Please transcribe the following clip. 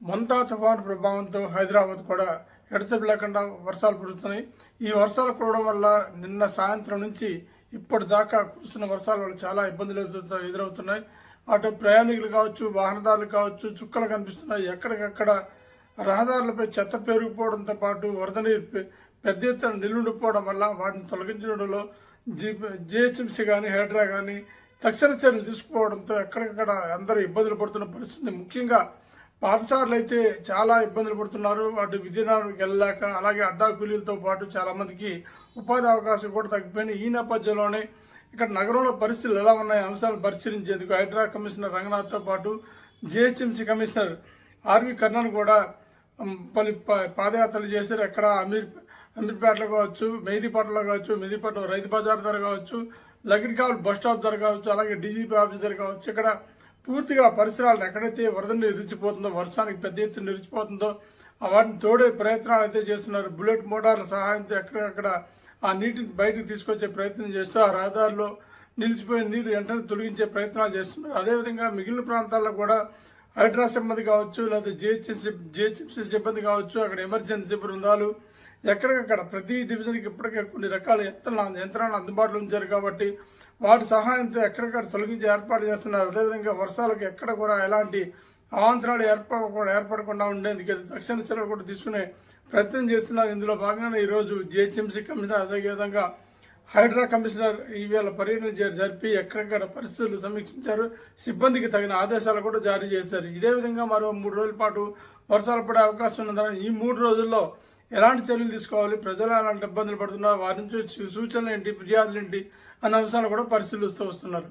మొంతా తుఫాను ప్రభావంతో హైదరాబాద్ కూడా ఎడతెరిపి లేకుండా వర్షాలు కురుస్తున్నాయి. ఈ వర్షాలు కురవడం వల్ల నిన్న సాయంత్రం నుంచి ఇప్పటిదాకా కురుస్తున్న వర్షాల వల్ల చాలా ఇబ్బందులు ఎదురవుతున్నాయి. అటు ప్రయాణికులు కావచ్చు, వాహనదారులు కావచ్చు, చుక్కలు కనిపిస్తున్నాయి. ఎక్కడికక్కడ రహదారులపై చెత్త పెరిగిపోవడంతో పాటు వరద నీరు పెద్ద ఎత్తున నిల్లుండిపోవడం వల్ల వాటిని తొలగించడంలో జిహెచ్ఎంసీ కానీ హైడ్రా కానీ తక్షణ చర్యలు తీసుకోవడంతో ఎక్కడికక్కడ అందరూ ఇబ్బందులు పడుతున్న పరిస్థితి. ముఖ్యంగా పాదచారులు అయితే చాలా ఇబ్బందులు పడుతున్నారు. అటు విజయనగరంకి వెళ్ళలేక, అలాగే అడ్డా కూలీలతో పాటు చాలా మందికి ఉపాధి అవకాశం కూడా తగ్గిపోయినాయి. ఈ నేపథ్యంలోనే ఇక్కడ నగరంలో పరిస్థితులు ఎలా ఉన్నాయి అంశాలను పరిశీలించేందుకు హైడ్రా కమిషనర్ రంగనాథ్తో పాటు జిహెచ్ఎంసీ కమిషనర్ ఆర్వి కర్ణన్ కూడా పలు పాదయాత్రలు చేశారు. ఎక్కడ అమీర్పేటలో కావచ్చు, మెహదీపట్నంలో కావచ్చు, మెహదీపట్నం రైతు బజార్ దగ్గర కావచ్చు, లగిడికావల్ బస్ స్టాప్ దగ్గర కావచ్చు, అలాగే డీజీపీ ఆఫీస్ దగ్గర కావచ్చు. ఇక్కడ పూర్తిగా పరిసరాలను ఎక్కడైతే వరద నిలిచిపోతుందో, వర్షానికి పెద్ద ఎత్తున నిలిచిపోతుందో వాటిని తోడే ప్రయత్నాలు అయితే చేస్తున్నారు. బుల్లెట్ మోటార్ల సహాయంతో ఎక్కడెక్కడ ఆ నీటిని బయటకు తీసుకొచ్చే ప్రయత్నం చేస్తూ ఆ రహదారిలో నిలిచిపోయిన నీరు వెంటనే తొలగించే ప్రయత్నాలు చేస్తున్నారు. అదేవిధంగా మిగిలిన ప్రాంతాల్లో కూడా హైడ్రా సిబ్బంది కావచ్చు, లేదా జిహెచ్ఎంసీ సిబ్బంది కావచ్చు, అక్కడ ఎమర్జెన్సీ బృందాలు ఎక్కడికక్కడ ప్రతి డివిజన్కి ఇప్పటికే కొన్ని రకాల యంత్రాలను అందుబాటులో ఉంచారు. కాబట్టి వాటి సహాయంతో ఎక్కడికక్కడ తొలగించి ఏర్పాటు చేస్తున్నారు. అదేవిధంగా వర్షాలకు ఎక్కడ కూడా ఎలాంటి అవాంతరాలు ఏర్పడకుండా ఉండేందుకు తక్షణ చర్యలు కూడా తీసుకునే ప్రయత్నం చేస్తున్నారు. ఇందులో భాగంగానే ఈరోజు జిహెచ్ఎంసీ కమిషనర్, అదేవిధంగా హైడ్రా కమిషనర్ ఈవేళ పర్యటన జరిపి ఎక్కడెక్కడ పరిస్థితులు సమీక్షించారు. సిబ్బందికి తగిన ఆదేశాలు కూడా జారీ చేశారు. ఇదే విధంగా మరో 3 రోజుల పాటు వర్షాలు పడే అవకాశం ఉన్నదని, ఈ 3 రోజుల్లో ఎలాంటి చర్యలు తీసుకోవాలి, ప్రజలు ఎలాంటి ఇబ్బందులు పడుతున్నారు, వారి నుంచి సూచనలు ఏంటి, ఫిర్యాదులు ఏంటి అన్న అంశాలు కూడా పరిశీలిస్తూ వస్తున్నారు.